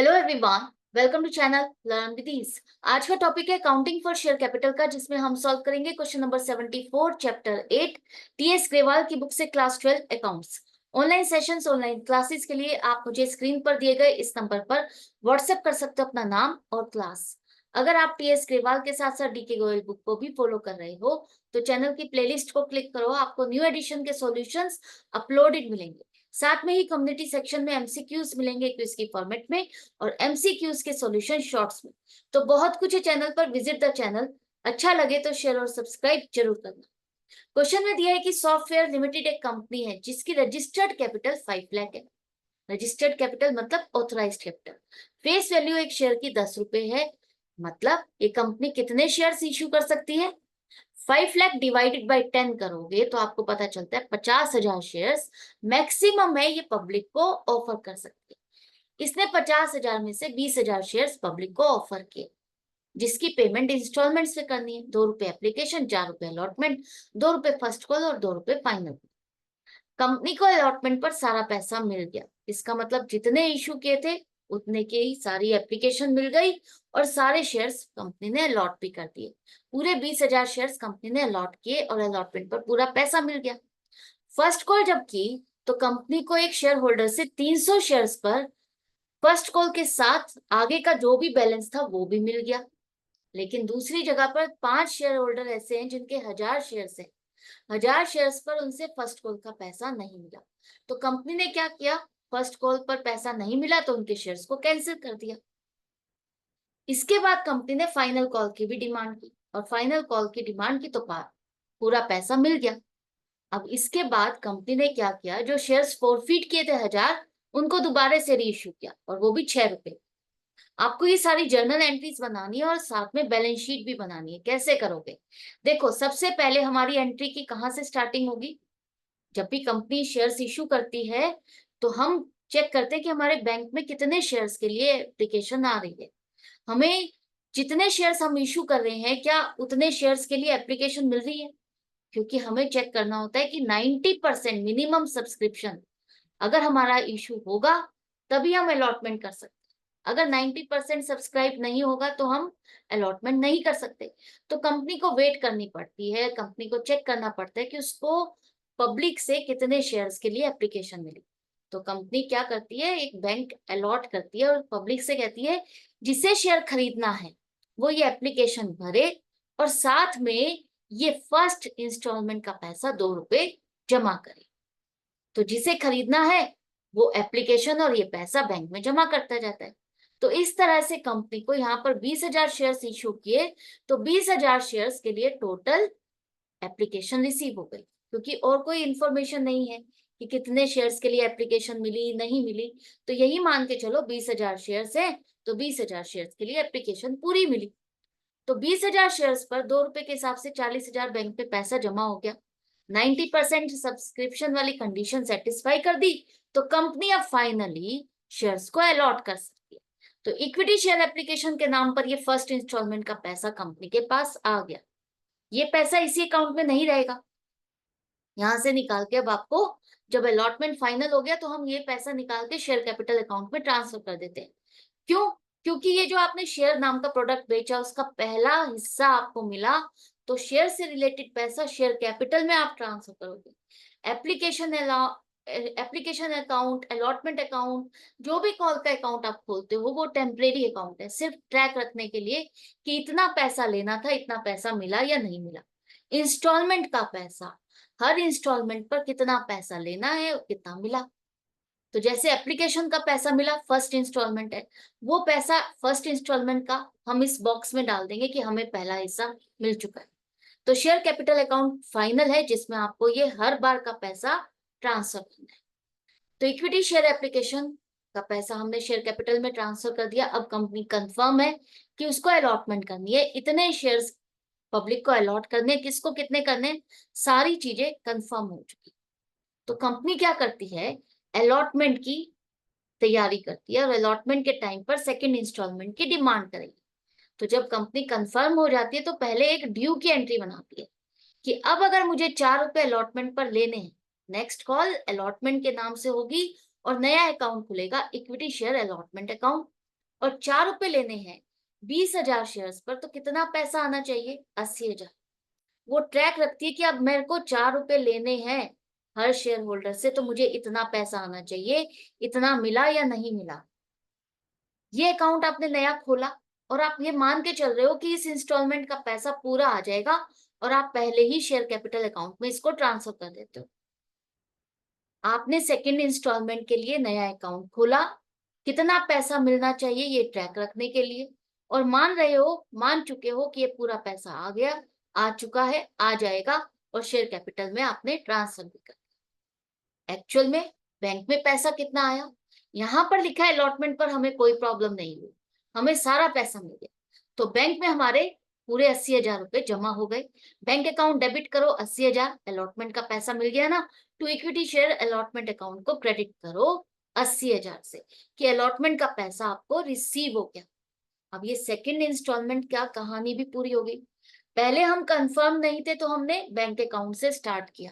Hello everyone, welcome to channel learn with ease. आज का topic है अकाउंटिंग फॉर शेयर कैपिटल का, जिसमें हम सॉल्व करेंगे question number 74 chapter 8 TS Grewal की बुक से class 12 accounts. Online sessions, online classes के लिए आप मुझे स्क्रीन पर दिए गए इस नंबर पर व्हाट्सएप कर सकते हो अपना नाम और क्लास। अगर आप टीएस ग्रेवाल के साथ साथ डीके गोयल बुक को भी फॉलो कर रहे हो तो चैनल की प्लेलिस्ट को क्लिक करो, आपको न्यू एडिशन के सॉल्यूशंस अपलोडेड मिलेंगे। साथ में ही कम्युनिटी सेक्शन में एमसीक्यूज मिलेंगे क्विज की फॉर्मेट में और एमसीक्यूज के सॉल्यूशन शॉर्ट्स में। तो बहुत कुछ है चैनल पर, विजिट द चैनल। अच्छा लगे तो शेयर और सब्सक्राइब जरूर करना। क्वेश्चन में दिया है कि सॉफ्टवेयर लिमिटेड एक कंपनी है जिसकी रजिस्टर्ड कैपिटल 5 लाख है। रजिस्टर्ड कैपिटल मतलब ऑथराइज्ड कैपिटल। फेस वैल्यू एक शेयर की 10 रुपए है। मतलब ये कंपनी कितने शेयर इश्यू कर सकती है? 5 लाख डिवाइडेड बाई 10 करोगे तो आपको पता चलता है 50,000 शेयर्स मैक्सिमम है ये पब्लिक को ऑफर कर सकती है। इसने 50,000 में से 20,000 शेयर्स पब्लिक को ऑफर किए, जिसकी पेमेंट इंस्टॉलमेंट्स में करनी है। 2 रुपए एप्लीकेशन, 4 रुपए अलॉटमेंट, 2 रुपए फर्स्ट कॉल और 2 रुपए फाइनल। कंपनी को अलॉटमेंट पर सारा पैसा मिल गया। इसका मतलब जितने इशू किए थे उतने के ही सारी एप्लीकेशन मिल गई और सारे शेयर्स कंपनी ने अलॉट भी कर दिए। पूरे 20,000 शेयर्स कंपनी ने अलॉट किए और अलॉटमेंट पर पूरा पैसा मिल गया। फर्स्ट कॉल जब की तो कंपनी को एक शेयर होल्डर से 300 शेयर्स पर फर्स्ट कॉल के साथ आगे का जो भी बैलेंस था वो भी मिल गया। लेकिन दूसरी जगह पर 5 शेयर होल्डर ऐसे हैं जिनके 1000 शेयर्स हैं। 1000 शेयर्स पर उनसे फर्स्ट कॉल का पैसा नहीं मिला। तो कंपनी ने क्या किया? फर्स्ट कॉल पर पैसा नहीं मिला तो उनके शेयर्स को कैंसिल कर दिया। इसके बाद कंपनी ने फाइनल कॉल की भी डिमांड की और फाइनल कॉल की डिमांड की तो पूरा पैसा मिल गया। अब इसके बाद कंपनी ने क्या किया? जो शेयर्स फोरफीट किए थे 1000, उनको दोबारा से रीइश्यू किया और वो भी 6 रुपए। आपको ये सारी जर्नल एंट्रीज बनानी है और साथ में बैलेंस शीट भी बनानी है। कैसे करोगे? देखो, सबसे पहले हमारी एंट्री की कहाँ से स्टार्टिंग होगी? जब भी कंपनी शेयर्स इशू करती है तो हम चेक करते हैं कि हमारे बैंक में कितने शेयर्स के लिए एप्लीकेशन आ रही है। हमें जितने शेयर्स हम इशू कर रहे हैं क्या उतने शेयर्स के लिए एप्लीकेशन मिल रही है? क्योंकि हमें चेक करना होता है कि 90% मिनिमम सब्सक्रिप्शन अगर हमारा इशू होगा तभी हम अलॉटमेंट कर सकते हैं। अगर 90% सब्सक्राइब नहीं होगा तो हम अलॉटमेंट नहीं कर सकते। तो कंपनी को वेट करनी पड़ती है, कंपनी को चेक करना पड़ता है कि उसको पब्लिक से कितने शेयर्स के लिए एप्लीकेशन मिली। तो कंपनी क्या करती है? एक बैंक अलॉट करती है और पब्लिक से कहती है जिसे शेयर खरीदना है वो ये एप्लीकेशन भरे और साथ में ये फर्स्ट इंस्टॉलमेंट का पैसा 2 रुपए जमा करे। तो जिसे खरीदना है वो एप्लीकेशन और ये पैसा बैंक में जमा करता जाता है। तो इस तरह से कंपनी को यहाँ पर 20,000 शेयर्स इशू किए तो 20,000 शेयर्स के लिए टोटल एप्लीकेशन रिसीव हो गई, क्योंकि और कोई इंफॉर्मेशन नहीं है कि कितने शेयर्स के लिए एप्लीकेशन मिली नहीं मिली। तो यही मान के चलो 20,000 शेयर्स है तो 20,000 शेयर्स के लिए एप्लीकेशन पूरी मिली। तो 20,000 शेयर्स पर 2 रुपए के हिसाब से 40,000 बैंक पे पैसा जमा हो गया। 90% सब्सक्रिप्शन वाली कंडीशन सेटिस्फाई कर दी तो कंपनी अब फाइनली शेयर्स को अलॉट कर सकती है। तो इक्विटी शेयर एप्लीकेशन के नाम पर ये फर्स्ट इंस्टॉलमेंट का पैसा कंपनी के पास आ गया। ये पैसा इसी अकाउंट में नहीं रहेगा, यहां से निकाल के अब आपको जब अलॉटमेंट फाइनल हो गया तो हम ये पैसा निकाल के शेयर कैपिटल अकाउंट में ट्रांसफर कर देते हैं। क्यों? क्योंकि ये जो आपने शेयर नाम का प्रोडक्ट बेचा उसका पहला हिस्सा आपको मिला, तो शेयर से रिलेटेड पैसा शेयर कैपिटल में आप ट्रांसफर करोगे। एप्लीकेशन अकाउंट, अलॉटमेंट अकाउंट, जो भी कॉल का अकाउंट आप खोलते हो वो टेम्परेरी अकाउंट है, सिर्फ ट्रैक रखने के लिए कि इतना पैसा लेना था, इतना पैसा मिला या नहीं मिला। इंस्टॉलमेंट का पैसा, हर इंस्टॉलमेंट पर कितना पैसा लेना है और कितना मिला। तो जैसे एप्लीकेशन का पैसा मिला, फर्स्ट इंस्टॉलमेंट है, वो पैसा फर्स्ट इंस्टॉलमेंट का हम इस बॉक्स में डाल देंगे कि हमें पहला हिस्सा मिल चुका है। तो शेयर कैपिटल अकाउंट फाइनल है जिसमें आपको ये हर बार का पैसा ट्रांसफर करना है। तो इक्विटी शेयर एप्लीकेशन का पैसा हमने शेयर कैपिटल में ट्रांसफर कर दिया। अब कंपनी कंफर्म है कि उसको अलॉटमेंट करनी है, इतने शेयर्स पब्लिक को अलॉट करने, किसको कितने करने, सारी चीजें कंफर्म हो चुकी। तो कंपनी क्या करती है? अलॉटमेंट की तैयारी करती है और अलॉटमेंट के टाइम पर सेकंड इंस्टॉलमेंट की डिमांड करेगी। तो जब कंपनी कंफर्म हो जाती है तो पहले एक ड्यू की एंट्री बनाती है कि अब अगर मुझे 4 रुपए अलॉटमेंट पर लेने हैं, नेक्स्ट कॉल अलॉटमेंट के नाम से होगी और नया अकाउंट खुलेगा, इक्विटी शेयर अलॉटमेंट अकाउंट। और 4 रुपए लेने हैं 20,000 शेयर्स पर, तो कितना पैसा आना चाहिए? 80,000। वो ट्रैक रखती है कि अब मेरे को 4 रुपए लेने हैं हर शेयर होल्डर से, तो मुझे इतना पैसा आना चाहिए, इतना मिला या नहीं मिला। ये अकाउंट आपने नया खोला और आप ये मान के चल रहे हो कि इस इंस्टॉलमेंट का पैसा पूरा आ जाएगा, और आप पहले ही शेयर कैपिटल अकाउंट में इसको ट्रांसफर कर देते हो। आपने सेकंड इंस्टॉलमेंट के लिए नया अकाउंट खोला, कितना पैसा मिलना चाहिए ये ट्रैक रखने के लिए, और मान चुके हो कि ये पूरा पैसा आ गया, आ चुका है, आ जाएगा, और शेयर कैपिटल में आपने ट्रांसफर भी कर दिया। एक्चुअल में बैंक में पैसा कितना आया? यहाँ पर लिखा है अलॉटमेंट पर हमें कोई प्रॉब्लम नहीं हुई, हमें सारा पैसा मिल गया। तो बैंक में हमारे पूरे 80,000 रुपए जमा हो गए। बैंक अकाउंट डेबिट करो 80,000, अलॉटमेंट का पैसा मिल गया ना, to equity share allotment account को क्रेडिट करो 80,000 से, कि अलॉटमेंट का पैसा आपको रिसीव हो गया। अब ये सेकंड इंस्टॉलमेंट का कहानी भी पूरी हो गई। पहले हम कंफर्म नहीं थे तो हमने बैंक अकाउंट से स्टार्ट किया,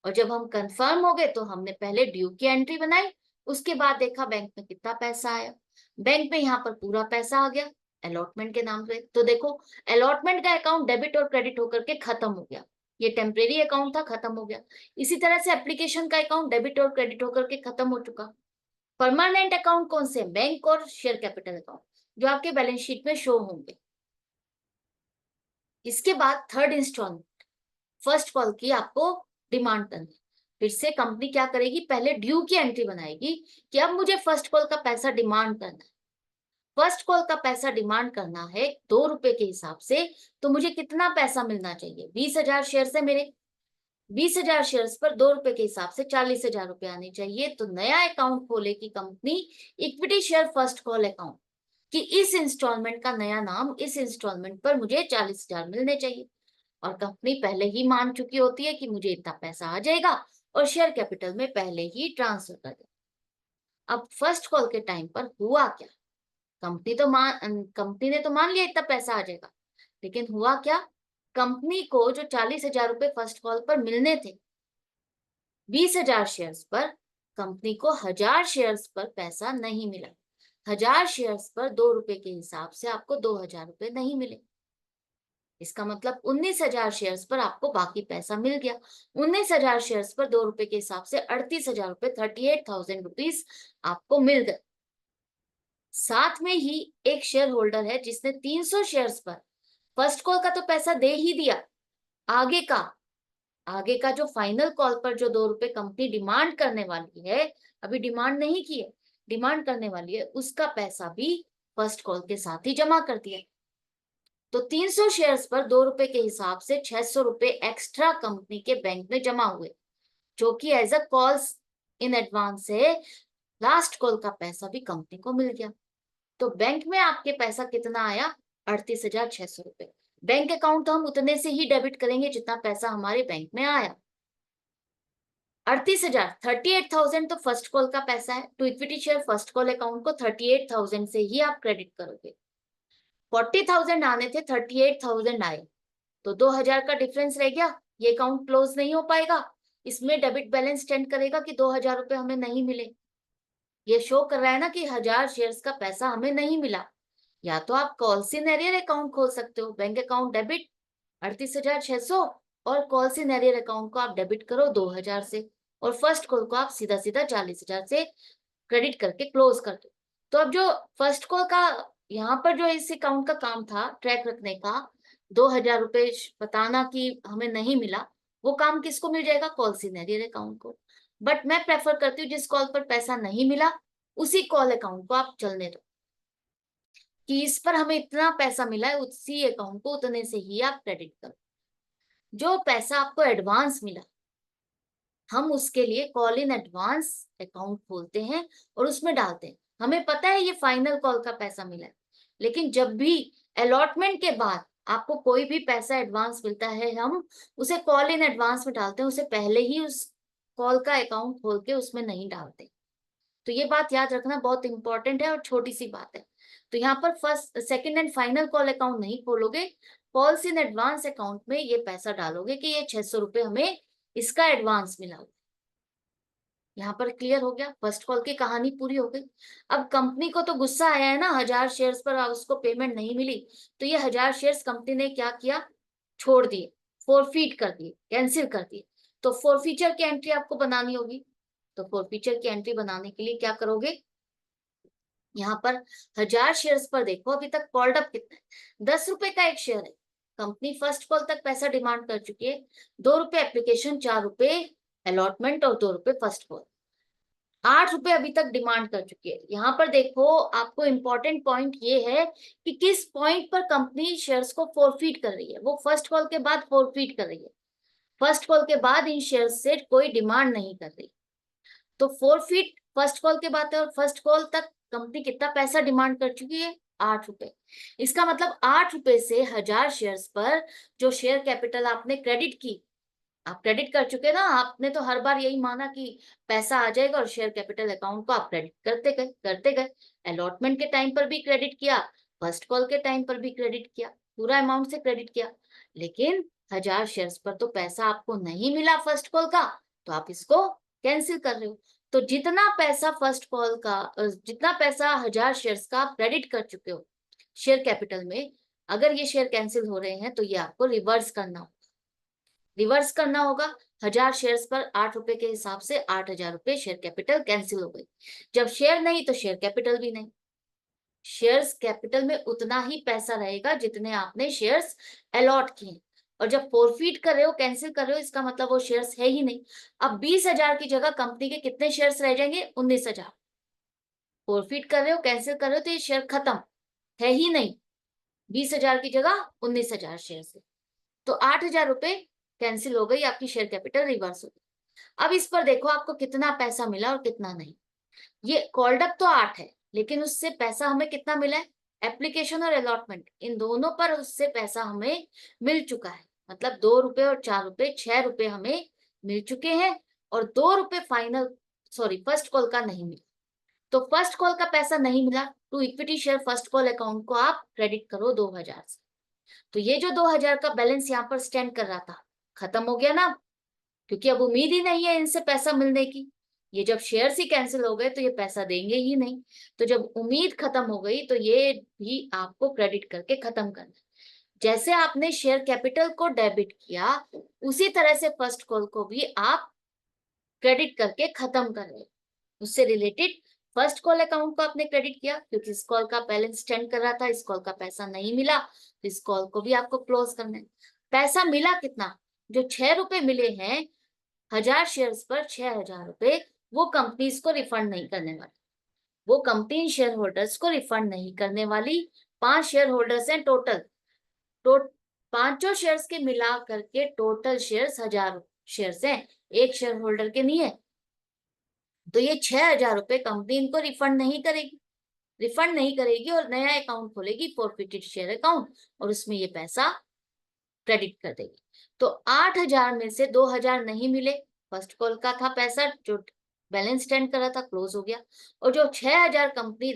और जब हम कंफर्म हो गए तो हमने पहले ड्यू की एंट्री बनाई, उसके बाद देखा बैंक में कितना पैसा आया। बैंक में यहाँ पर पूरा पैसा आ गया अलॉटमेंट के नाम पे। तो देखो, अलॉटमेंट का अकाउंट डेबिट और क्रेडिट होकर के खत्म हो गया। ये टेम्परेरी अकाउंट था, खत्म हो गया। इसी तरह से एप्लीकेशन का अकाउंट डेबिट और क्रेडिट होकर के खत्म हो चुका। परमानेंट अकाउंट कौन से? बैंक और शेयर कैपिटल अकाउंट, जो आपके बैलेंस शीट में शो होंगे। इसके बाद थर्ड इंस्टॉलमेंट, फर्स्ट कॉल की आपको डिमांड करनी। फिर से कंपनी क्या करेगी? पहले ड्यू की एंट्री बनाएगी कि अब मुझे फर्स्ट कॉल का पैसा डिमांड करना है। फर्स्ट कॉल का पैसा डिमांड करना है 2 रुपए के हिसाब से, तो मुझे कितना पैसा मिलना चाहिए? 20,000 शेयर है मेरे, 20,000 शेयर्स पर 2 रुपए के हिसाब से 40,000 रुपए आने चाहिए। तो नया अकाउंट खोलेगी company, equity share first call account, कि इस इंस्टॉलमेंट का नया नाम, इस इंस्टॉलमेंट पर मुझे 40,000 मिलने चाहिए। और कंपनी पहले ही मान चुकी होती है कि मुझे इतना पैसा आ जाएगा, और शेयर कैपिटल में पहले ही ट्रांसफर कर दे। अब फर्स्ट कॉल के टाइम पर हुआ क्या? कंपनी ने तो मान लिया इतना पैसा आ जाएगा, लेकिन हुआ क्या? कंपनी को जो 40,000 रुपए फर्स्ट कॉल पर मिलने थे 20,000 शेयर्स पर, कंपनी को 1,000 शेयर्स पर पैसा नहीं मिला। 1,000 शेयर्स पर 2 रुपए के हिसाब से आपको 2,000 रुपए नहीं मिले। इसका मतलब 19,000 शेयर्स पर आपको बाकी पैसा मिल गया। 19,000 शेयर्स पर 2 रुपए के हिसाब से 38,000 रुपए, 38,000 रुपीज आपको मिल गए। साथ में ही एक शेयर होल्डर है जिसने 300 शेयर्स पर फर्स्ट कॉल का तो पैसा दे ही दिया, आगे का जो फाइनल कॉल पर जो 2 रुपए कंपनी डिमांड करने वाली है, अभी डिमांड नहीं की है, डिमांड करने वाली है, उसका पैसा भी फर्स्ट कॉल के साथ ही जमा कर दिया। तो 300 शेयर्स पर 2 रुपए के हिसाब से 600 रुपए एक्स्ट्रा कंपनी के बैंक में जमा हुए, जो कि as a calls in advance है। लास्ट कॉल का पैसा भी कंपनी को मिल गया। तो बैंक में आपके पैसा कितना आया? 38,600 रुपए। बैंक अकाउंट तो हम उतने से ही डेबिट करेंगे जितना पैसा हमारे बैंक में आया। 38,000, 38,000 तो फर्स्ट कॉल का पैसा है। To equity share first call account को 38,000 से ही आप क्रेडिट करोगे। 40,000 आने थे, 38,000 आए, तो 2,000 का डिफरेंस रह गया। ये अकाउंट क्लोज नहीं हो पाएगा, इसमें डेबिट बैलेंस स्टैंड करेगा कि 2,000 रुपए हमें नहीं मिले। ये शो कर रहा है ना कि 1,000 शेयर्स का पैसा हमें नहीं मिला। या तो आप कॉल्स इन एरियर अकाउंट खोल सकते हो, बैंक अकाउंट डेबिट 38,600, और कॉल्स इन एरियर अकाउंट को आप डेबिट करो 2,000 से, और फर्स्ट कॉल को आप सीधा सीधा 40,000 से क्रेडिट करके क्लोज कर दो। तो अब जो फर्स्ट कॉल का यहाँ पर जो इस अकाउंट का काम था ट्रैक रखने का, 2,000 रुपए बताना कि हमें नहीं मिला, वो काम किसको मिल जाएगा? कॉल सीनियर अकाउंट को। बट मैं प्रेफर करती हूँ जिस कॉल पर पैसा नहीं मिला उसी कॉल अकाउंट को आप चलने दो, कि इस पर हमें इतना पैसा मिला है, उसी अकाउंट को उतने से ही आप क्रेडिट करो। जो पैसा आपको एडवांस मिला, हम उसके लिए कॉल इन एडवांस अकाउंट खोलते हैं और उसमें डालते हैं। हमें पता है ये फाइनल कॉल का पैसा मिला है, लेकिन जब भी अलॉटमेंट के बाद आपको कोई भी पैसा एडवांस मिलता है, हम उसे कॉल इन एडवांस में डालते हैं, उसे पहले ही उस कॉल का अकाउंट खोल के उसमें नहीं डालते। तो ये बात याद रखना बहुत इंपॉर्टेंट है और छोटी सी बात है। तो यहाँ पर first second and final call account नहीं खोलोगे, कॉल्स इन एडवांस अकाउंट में ये पैसा डालोगे कि ये 600 रुपए हमें इसका एडवांस मिला। यहाँ पर क्लियर हो गया, फर्स्ट कॉल की कहानी पूरी हो गई। अब कंपनी को तो गुस्सा आया है ना, 1000 शेयर्स पर उसको पेमेंट नहीं मिली, तो ये 1000 शेयर्स कंपनी ने क्या किया, छोड़ दिए, फोरफीट कर दिए, कैंसिल कर दिए। तो फोरफीचर की एंट्री आपको बनानी होगी। तो फोरफीचर की एंट्री बनाने के लिए क्या करोगे, यहाँ पर 1000 शेयर्स पर देखो अभी तक कॉल्ड अप कितना है, 10 रुपए का एक शेयर है। कंपनी फर्स्ट कॉल तक पैसा डिमांड कर चुकी है, 2 रुपए एप्लीकेशन, 4 रुपए अलॉटमेंट और 2 रुपए फर्स्ट कॉल, 8 रुपए अभी तक डिमांड कर चुकी है। यहाँ पर देखो आपको इंपॉर्टेंट पॉइंट ये है कि किस पॉइंट पर कंपनी शेयर्स को फोरफीट कर रही है। वो फर्स्ट कॉल के बाद फोरफीट कर रही है, फर्स्ट कॉल के बाद इन शेयर्स से कोई डिमांड नहीं कर रही। तो फोरफीट फर्स्ट कॉल के बाद है, और फर्स्ट कॉल तक कंपनी कितना पैसा डिमांड कर चुकी है, 8 रुपए। इसका मतलब 8 रुपए से 1000 शेयर्स पर जो शेयर कैपिटल आपने क्रेडिट की, आप क्रेडिट कर चुके ना, आपने तो हर बार यही माना कि पैसा आ जाएगा और शेयर कैपिटल अकाउंट को आप क्रेडिट करते गए। अलॉटमेंट के टाइम पर भी क्रेडिट किया, फर्स्ट कॉल के टाइम पर भी क्रेडिट किया, पूरा अमाउंट से क्रेडिट किया। लेकिन 1000 शेयर्स पर तो पैसा आपको नहीं मिला फर्स्ट कॉल का, तो आप इसको कैंसिल कर रहे हो। तो जितना पैसा फर्स्ट कॉल का, जितना पैसा 1000 शेयर्स का आप क्रेडिट कर चुके हो शेयर कैपिटल में, अगर ये शेयर कैंसिल हो रहे हैं तो ये आपको रिवर्स करना होगा। रिवर्स करना होगा, 1000 शेयर्स पर 8 रुपए के हिसाब से 8000 रुपए शेयर कैपिटल कैंसिल हो गई। जब शेयर नहीं तो शेयर कैपिटल भी नहीं। शेयर्स कैपिटल में उतना ही पैसा रहेगा जितने आपने शेयर्स अलॉट किए, और जब फोरफीट कर रहे हो, कैंसिल कर रहे हो, इसका मतलब वो शेयर्स है ही नहीं। अब 20,000 की जगह कंपनी के कितने शेयर्स रह जाएंगे, 19,000। फोरफीट कर रहे हो, कैंसिल कर रहे हो, तो ये शेयर खत्म, है ही नहीं। 20,000 की जगह 19,000 शेयर है, तो 8,000 रुपए कैंसिल हो गई, आपकी शेयर कैपिटल रिवर्स हो गई। अब इस पर देखो आपको कितना पैसा मिला और कितना नहीं। ये कॉल्ड अप तो 8 है, लेकिन उससे पैसा हमें कितना मिला है, एप्लीकेशन और अलॉटमेंट इन दोनों पर उससे पैसा हमें मिल चुका है। मतलब 2 रुपए और 4 रुपए, 6 रुपए हमें मिल चुके हैं, और 2 रुपए फाइनल, सॉरी, फर्स्ट कॉल का नहीं मिला। तो फर्स्ट कॉल का पैसा नहीं मिला, to equity share first call account को आप क्रेडिट करो 2000 से। तो ये जो 2000 का बैलेंस यहाँ पर स्टैंड कर रहा था, खत्म हो गया ना, क्योंकि अब उम्मीद ही नहीं है इनसे पैसा मिलने की। ये जब शेयर्स ही कैंसिल हो गए तो ये पैसा देंगे ही नहीं। तो जब उम्मीद खत्म हो गई तो ये भी आपको क्रेडिट करके खत्म करना है। जैसे आपने शेयर कैपिटल को डेबिट किया, उसी तरह से फर्स्ट कॉल को भी आप क्रेडिट करके खत्म कर रहे हो। उससे रिलेटेड फर्स्ट कॉल अकाउंट को आपने क्रेडिट किया, क्योंकि इस कॉल का बैलेंस स्टैंड कर रहा था, इस कॉल का पैसा नहीं मिला, तो इस कॉल को भी आपको क्लोज करना है। पैसा मिला कितना, जो 6 रुपए मिले हैं 1000 शेयर्स पर, 6,000 रुपए, वो कंपनीज को रिफंड नहीं करने वाली। वो कंपनी शेयर होल्डर्स को रिफंड नहीं करने वाली। 5 शेयर होल्डर्स हैं टोटल, तो पांचों शेयर्स के मिला करके टोटल शेयर्स 1000 शेयर्स हैं, एक शेयर होल्डर के नहीं है। तो ये 6,000 रुपए कंपनी इनको रिफंड नहीं करेगी, रिफंड नहीं करेगी, और नया अकाउंट खोलेगी, फोरफिटेड शेयर अकाउंट, और उसमें ये पैसा क्रेडिट कर देगी। तो 8,000 में से 2,000 नहीं मिले, फर्स्ट कॉल का था पैसा जो बैलेंस स्टैंड कर रहा था, क्लोज हो गया। और जो 6,000 कंपनी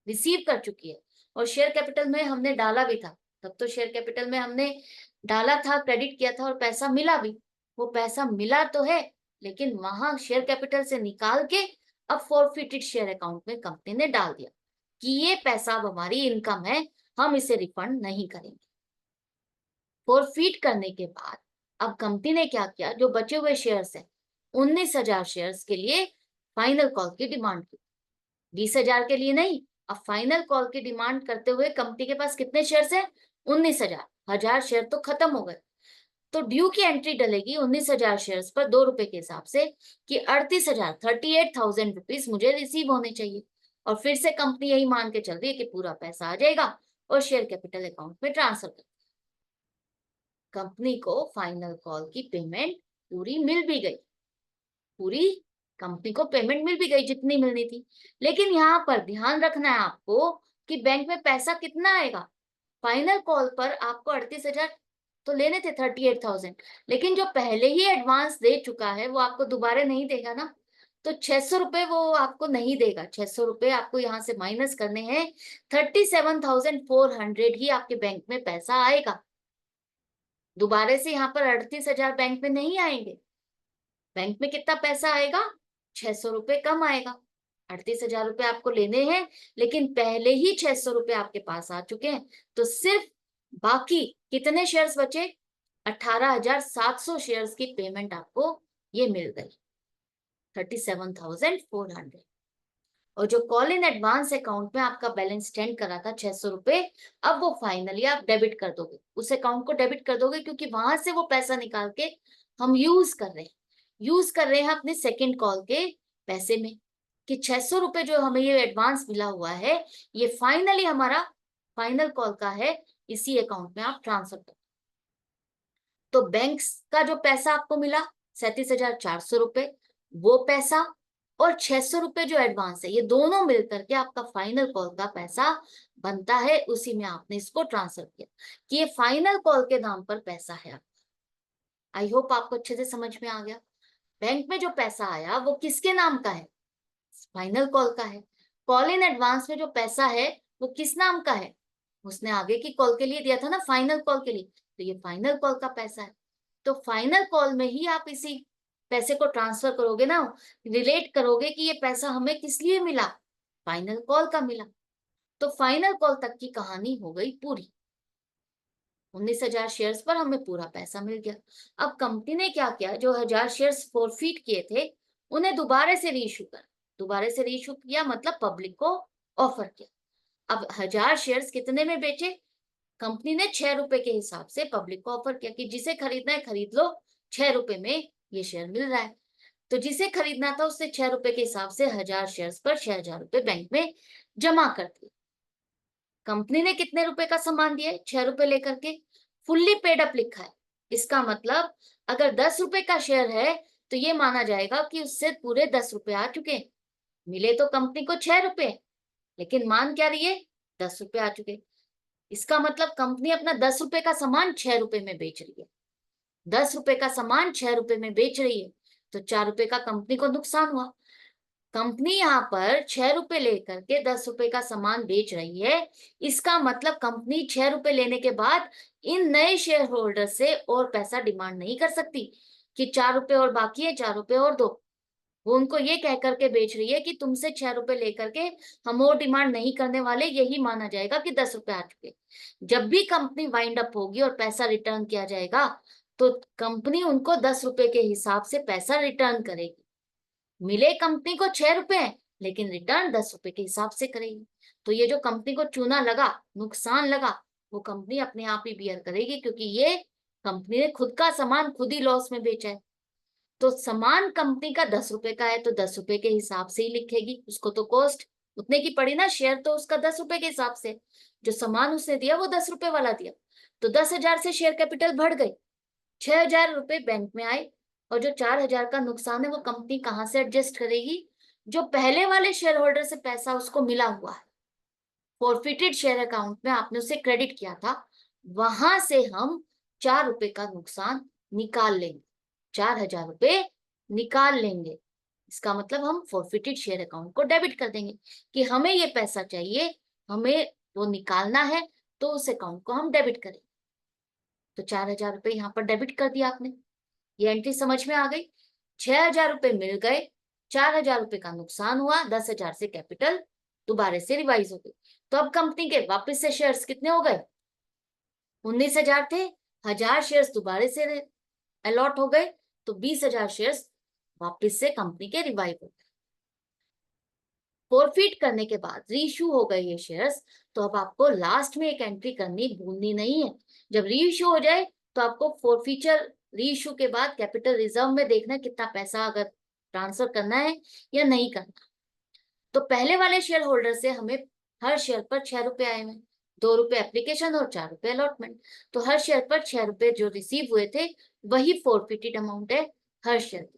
रिसीव कर चुकी है, और शेयर कैपिटल में हमने डाला भी था, तब तो शेयर कैपिटल में हमने डाला था, क्रेडिट किया था, और पैसा मिला भी। वो पैसा मिला तो है, लेकिन वहां शेयर कैपिटल से निकाल के अब फोरफिटेड शेयर अकाउंट में कंपनी ने डाल दिया कि ये पैसा अब हमारी इनकम है, हम इसे रिफंड नहीं करेंगे। फोरफीट करने के बाद अब कंपनी ने क्या किया, जो बचे हुए शेयर्स हैं 19,000 शेयर्स के लिए फाइनल कॉल की डिमांड की। 20,000 के लिए नहीं, अब फाइनल कॉल की डिमांड करते हुए कंपनी के पास कितने शेयर्स हैं, 19,000। 1000 शेयर तो खत्म हो गए, तो ड्यू की एंट्री डलेगी 19,000 शेयर्स पर 2 रुपए के हिसाब से कि 38,000, 38,000 रुपीज मुझे रिसीव होने चाहिए। और फिर से कंपनी यही मान के चल रही है कि पूरा पैसा आ जाएगा और शेयर कैपिटल अकाउंट में ट्रांसफर कर। कंपनी को फाइनल कॉल की पेमेंट पूरी मिल भी गई, पूरी कंपनी को पेमेंट मिल भी गई जितनी मिलनी थी। लेकिन यहाँ पर ध्यान रखना है आपको कि बैंक में पैसा कितना आएगा। फाइनल कॉल पर आपको 38,000 तो लेने थे, 38,000, लेकिन जो पहले ही एडवांस दे चुका है वो आपको दोबारा नहीं देगा ना, तो 600 रुपए वो आपको नहीं देगा। 600 रुपए आपको यहाँ से माइनस करने हैं, 37,400 ही आपके बैंक में पैसा आएगा। दोबारा से यहाँ पर 38,000 बैंक में नहीं आएंगे। बैंक में कितना पैसा आएगा, ₹600 कम आएगा। 38,000 रुपए आपको लेने हैं, लेकिन पहले ही 600 रुपए आपके पास आ चुके हैं, तो सिर्फ बाकी कितने शेयर्स बचे? 18,700 शेयर्स की पेमेंट आपको ये मिल गई, 37,400। और जो कॉल इन एडवांस अकाउंट में आपका बैलेंस स्टैंड करा था 600 रुपए, अब वो फाइनली आप डेबिट कर दोगे, उस अकाउंट को डेबिट कर दोगे, क्योंकि वहां से वो पैसा निकाल के हम यूज कर रहे हैं अपने सेकंड कॉल के पैसे में, कि 600 रुपए जो हमें ये एडवांस मिला हुआ है, ये फाइनली हमारा फाइनल कॉल का है, इसी अकाउंट में आप ट्रांसफर कर। तो बैंक का जो पैसा आपको मिला 37,400 रुपए, वो पैसा और 600 रुपए जो एडवांस है, ये दोनों मिलकर के आपका फाइनल कॉल का पैसा बनता है, उसी में आपने इसको ट्रांसफर किया, कि ये फाइनल कॉल के नाम पर पैसा है। आई होप आपको अच्छे से समझ में आ गया। बैंक में जो पैसा आया वो किसके नाम का है? फाइनल कॉल का है। कॉल इन एडवांस में जो पैसा है वो किस नाम का है? उसने आगे की कॉल के लिए दिया था ना, फाइनल कॉल के लिए, तो ये फाइनल कॉल का पैसा है। तो फाइनल कॉल में ही आप इसी पैसे को ट्रांसफर करोगे ना, रिलेट करोगे कि ये पैसा हमें किस लिए मिला, फाइनल कॉल का मिला। तो फाइनल कॉल तक की कहानी हो गई पूरी। 19,000 शेयर्स पर हमें पूरा पैसा मिल गया। अब कंपनी ने क्या किया, जो 1,000 शेयर्स फॉरफिट किए थे उन्हें दोबारा से रीइश्यू किया, मतलब पब्लिक को ऑफर किया। अब 1,000 शेयर्स कितने में बेचे? कंपनी ने 6 रुपए के हिसाब से पब्लिक को ऑफर किया कि जिसे खरीदना है खरीद लो, 6 रुपए में ये शेयर मिल रहा है। तो जिसे खरीदना था उससे 6 रुपए के हिसाब से 1,000 शेयर्स पर 6,000 रुपए बैंक में जमा कर दिए। कंपनी ने कितने रुपए का सामान दिया है? 6 रुपए लेकर के। फुल्ली पेड अप लिखा है, इसका मतलब अगर 10 रुपए का शेयर है तो ये माना जाएगा कि उससे पूरे 10 रुपए आ चुके। मिले तो कंपनी को 6 रुपए, लेकिन मान क्या रही है? 10 रुपए आ चुके। इसका मतलब कंपनी अपना 10 रुपए का सामान 6 रुपए में बेच रही है। 10 रुपए का सामान 6 रुपए में बेच रही है, तो 4 रुपए का कंपनी को नुकसान हुआ। कंपनी यहाँ पर 6 रुपए लेकर के 10 रुपए का सामान बेच रही है, इसका मतलब कंपनी 6 रुपए लेने के बाद इन नए शेयर होल्डर से और पैसा डिमांड नहीं कर सकती कि 4 रुपए और बाकी है, 4 रुपए और दो। वो उनको ये कह करके बेच रही है कि तुमसे 6 रुपए लेकर के हम और डिमांड नहीं करने वाले, यही माना जाएगा कि 10 रुपए आ चुके। जब भी कंपनी वाइंड अप होगी और पैसा रिटर्न किया जाएगा, तो कंपनी उनको 10 रुपए के हिसाब से पैसा रिटर्न करेगी। मिले कंपनी को 6 रुपए, लेकिन रिटर्न 10 रुपए के हिसाब से करेगी। तो ये जो कंपनी को चूना लगा, नुकसान लगा, वो कंपनी अपने आप ही बियर करेगी, क्योंकि ये कंपनी ने खुद का सामान खुद ही लॉस में बेचा है। तो सामान कंपनी का 10 रुपए का है तो 10 रुपए के हिसाब से ही लिखेगी, उसको तो कॉस्ट उतने की पड़ी ना, शेयर तो उसका 10 रुपए के हिसाब से, जो सामान उसने दिया वो 10 रुपए वाला दिया। तो 10,000 से शेयर कैपिटल बढ़ गई, 6,000 रुपए बैंक में आए, और जो 4,000 का नुकसान है वो कंपनी कहाँ से एडजस्ट करेगी? जो पहले वाले शेयर होल्डर से पैसा उसको मिला हुआ है, फॉरफिटेड शेयर अकाउंट में आपने उसे क्रेडिट किया था, वहां से हम 4 रुपए का नुकसान निकाल लेंगे, 4,000 रुपए निकाल लेंगे। इसका मतलब हम फॉरफिटेड शेयर अकाउंट को डेबिट कर देंगे कि हमें ये पैसा चाहिए, हमें वो निकालना है, तो उस अकाउंट को हम डेबिट करेंगे। तो 4,000 रुपए यहाँ पर डेबिट कर दिया आपने। ये एंट्री समझ में आ गई। 6,000 रुपए मिल गए, 4,000 रुपए का नुकसान हुआ, 10,000 से कैपिटल दोबारा से रिवाइज हो गई। तो अब कंपनी के वापस से शेयर्स कितने हो गए? 19,000 थे, 1,000 शेयर्स दोबारा से अलॉट हो गए, तो 20,000 शेयर्स वापस से कंपनी के रिवाइव हो गए। फॉरफिट करने के बाद रीइश्यू हो गए ये शेयर्स, तो अब आपको लास्ट में एक एंट्री करनी भूलनी नहीं है। जब रीइश्यू हो जाए तो आपको फॉरफीचर रीइश्यू के बाद कैपिटल रिजर्व में देखना कितना पैसा अगर ट्रांसफर करना है या नहीं करना। तो पहले वाले शेयर होल्डर से हमें हर शेयर पर 6 रुपए आए हुए, 2 रुपए एप्लीकेशन और 4 रुपए अलॉटमेंट। तो हर शेयर पर 6 रुपए जो रिसीव हुए थे वही फॉरफिटेड अमाउंट है हर शेयर।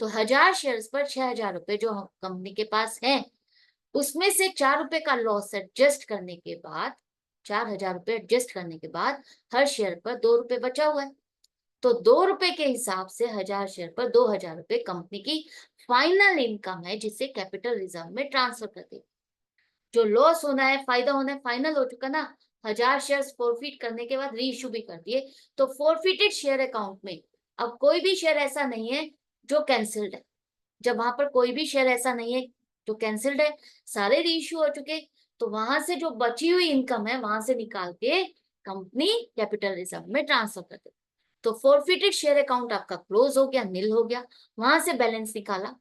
तो 1,000 शेयर पर 6,000 रुपए जो कंपनी के पास है, उसमें से 4 रुपए का लॉस एडजस्ट करने के बाद, 4,000 रुपए एडजस्ट करने के बाद हर शेयर पर 2 रुपए बचा हुआ है। तो 2 रुपए के हिसाब से 1,000 शेयर पर 2,000 रुपए कंपनी की फाइनल इनकम है, जिसे कैपिटल रिजर्व में ट्रांसफर कर दे। जो लॉस होना है, फायदा होना है, फाइनल हो चुका ना। 1,000 शेयर फॉरफिट करने के बाद रीइश्यू भी कर दिए, तो फॉरफिटेड शेयर अकाउंट में अब कोई भी शेयर ऐसा नहीं है जो कैंसिल्ड है। जब वहां पर कोई भी शेयर ऐसा नहीं है जो कैंसिल्ड है, सारे रीइश्यू हो चुके, तो वहां से जो बची हुई इनकम है वहां से निकाल के कंपनी कैपिटल रिजर्व में ट्रांसफर कर दे। तो फॉरफिटेड शेयर अकाउंट आपका क्लोज हो गया, नील हो गया। वहां से बैलेंस निकाला,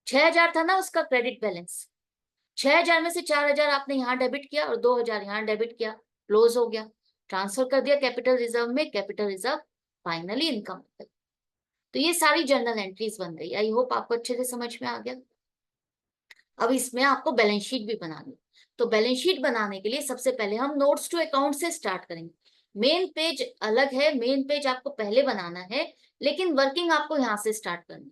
6,000 था ना उसका क्रेडिट बैलेंस, 6,000 में से 4,000 आपने यहाँ डेबिट किया और 2,000 यहाँ डेबिट किया, क्लोज हो गया, ट्रांसफर कर दिया कैपिटल रिजर्व में, कैपिटल रिजर्व फाइनली इनकम। तो ये सारी जर्नल एंट्रीज बन गई। आई होप आपको अच्छे से समझ में आ गया। अब इसमें आपको बैलेंस शीट भी बनानी, तो बैलेंस शीट बनाने के लिए सबसे पहले हम नोट्स टू अकाउंट से स्टार्ट करेंगे। मेन पेज अलग है, मेन पेज आपको पहले बनाना है, लेकिन वर्किंग आपको यहाँ से स्टार्ट करनी है।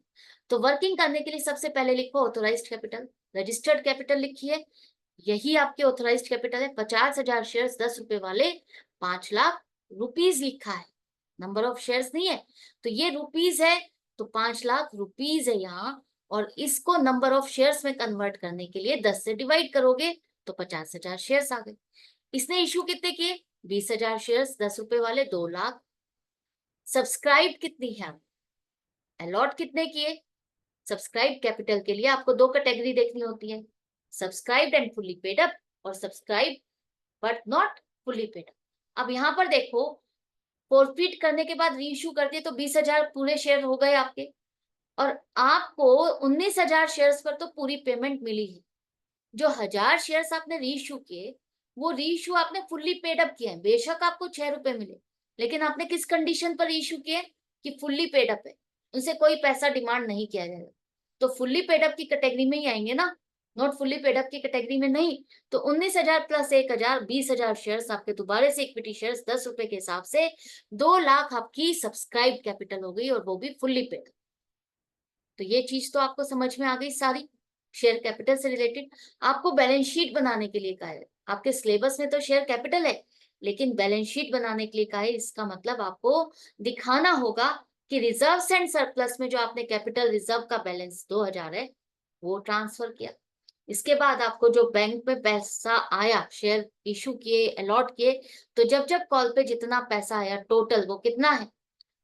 तो वर्किंग करने के लिए सबसे पहले लिखो ऑथोराइज्ड कैपिटल, रजिस्टर्ड कैपिटल लिखिए, यही आपके ऑथोराइज्ड कैपिटल है। 50,000 शेयर्स 10 रुपए वाले 5,00,000 रुपीज लिखा है, नंबर ऑफ शेयर्स नहीं है, तो ये रुपीज है, तो 5,00,000 रुपीज है यहाँ। और इसको नंबर ऑफ शेयर्स में कन्वर्ट करने के लिए 10 से डिवाइड करोगे तो 50,000 शेयर्स आ गए। इसने इशू कितने किए? 20,000 शेयर्स 10 रुपए वाले 2,00,000। सब्सक्राइब कितनी है? अलॉट कितने किए? सब्सक्राइब कैपिटल के लिए आपको दो कैटेगरी देखनी होती है, subscribe and fully paid up और subscribe but not fully paid up. अब यहाँ पर देखो, फॉरफिट करने के बाद रीइश्यू कर दिए तो 20,000 पूरे शेयर हो गए आपके, और आपको 19,000 शेयर्स पर तो पूरी पेमेंट मिली है। जो 1,000 शेयर्स आपने रीइश्यू किए, वो रीइश्यू आपने फुल्ली पेड अप किए हैं, बेशक आपको 6 रुपए मिले, लेकिन आपने किस कंडीशन पर इश्यू किए कि फुल्ली पेड अप है, उनसे कोई पैसा डिमांड नहीं किया जाएगा। तो फुल्ली पेड अप की कैटेगरी में ही आएंगे ना, नॉट फुल्ली पेड अप की कैटेगरी में नहीं। तो 19,000 प्लस 1,000 20,000 शेयर्स आपके दोबारा से इक्विटी शेयर्स 10 रुपए के हिसाब से 2,00,000 आपकी सब्सक्राइब कैपिटल हो गई, और वो भी फुल्ली पेड। तो ये चीज तो आपको समझ में आ गई सारी शेयर कैपिटल से रिलेटेड। आपको बैलेंस शीट बनाने के लिए कहा है, आपके सिलेबस में तो शेयर कैपिटल है, लेकिन बैलेंस शीट बनाने के लिए कहा है, इसका मतलब आपको दिखाना होगा कि रिजर्व्स एंड सरप्लस में जो आपने कैपिटल रिजर्व का बैलेंस 2,000 है वो ट्रांसफर किया। इसके बाद आपको जो बैंक में पैसा आया, शेयर इशू किए, अलॉट किए, तो जब जब कॉल पे जितना पैसा आया टोटल वो कितना है?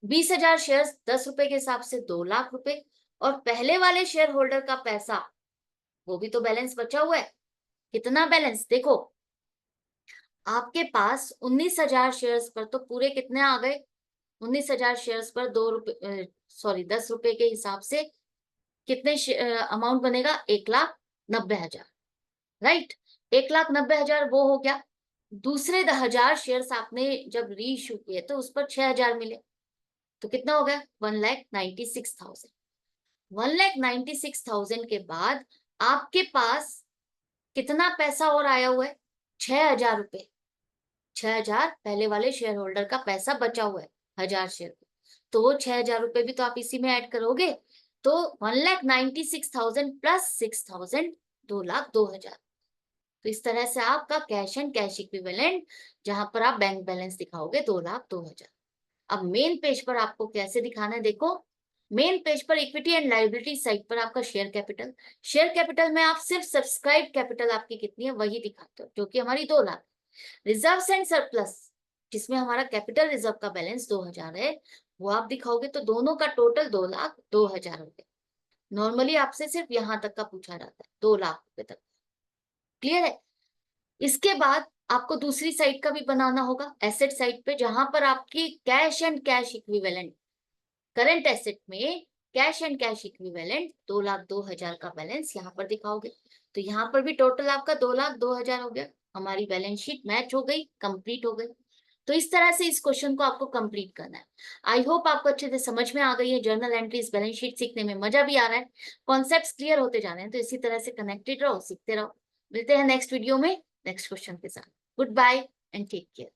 20,000 शेयर 10 रुपए के हिसाब से 2,00,000 रुपए, और पहले वाले शेयर होल्डर का पैसा वो भी तो बैलेंस बचा हुआ है। कितना बैलेंस देखो, आपके पास 19,000 शेयर्स पर तो पूरे कितने आ गए? 19,000 शेयर्स पर 10 रुपए के हिसाब से कितने अमाउंट बनेगा? 1,90,000, राइट। 1,90,000 वो हो गया। दूसरे 1,000 शेयर्स आपने जब री इशू किए तो उस पर 6,000 मिले, तो कितना हो गया? 1,96,000। 1,96,000 के बाद आपके पास कितना पैसा और आया हुआ है? 6,000 रुपए। 6,000 पहले वाले शेयर होल्डर का पैसा बचा हुआ है 1,000 शेयर, तो वो 6,000 रुपए भी तो आप इसी में ऐड करोगे, तो 1,96,000 प्लस 6,000 2,02,000। तो इस तरह से आपका कैश एंड कैश इक्विवेलेंट, जहां पर आप बैंक बैलेंस दिखाओगे 2,02,000। अब मेन पेज पर आपको कैसे दिखाना है देखो, मेन पेज पर इक्विटी एंड लायबिलिटी साइड पर आपका शेयर कैपिटल, शेयर कैपिटल में आप सिर्फ सब्सक्राइब कैपिटल आपकी कितनी है वही दिखाते हो, जो कि हमारी 2,00,000। रिजर्व्स एंड सरप्लस, जिसमें हमारा कैपिटल रिजर्व का बैलेंस 2,000 है, वो आप दिखाओगे, तो दोनों का टोटल 2,02,000 हो गया। नॉर्मली आपसे सिर्फ यहां तक का पूछा जाता है, 2,00,000 रुपए तक। क्लियर है? इसके बाद आपको दूसरी साइड का भी बनाना होगा, एसेट साइड पे, जहां पर आपकी cash and cash equivalent, current asset में कैश एंड कैश इक्विवेलेंट 2,02,000 का बैलेंस यहाँ पर दिखाओगे। तो यहाँ पर भी टोटल आपका 2,02,000 हो गया। हमारी बैलेंस शीट मैच हो गई, कंप्लीट हो गई। तो इस तरह से इस क्वेश्चन को आपको कंप्लीट करना है। आई होप आपको अच्छे से समझ में आ गई है। जर्नल एंट्रीज, बैलेंस शीट सीखने में मजा भी आ रहा है, कॉन्सेप्ट्स क्लियर होते जा रहे हैं, तो इसी तरह से कनेक्टेड रहो, सीखते रहो। मिलते हैं नेक्स्ट वीडियो में नेक्स्ट क्वेश्चन के साथ। Good bye and take care.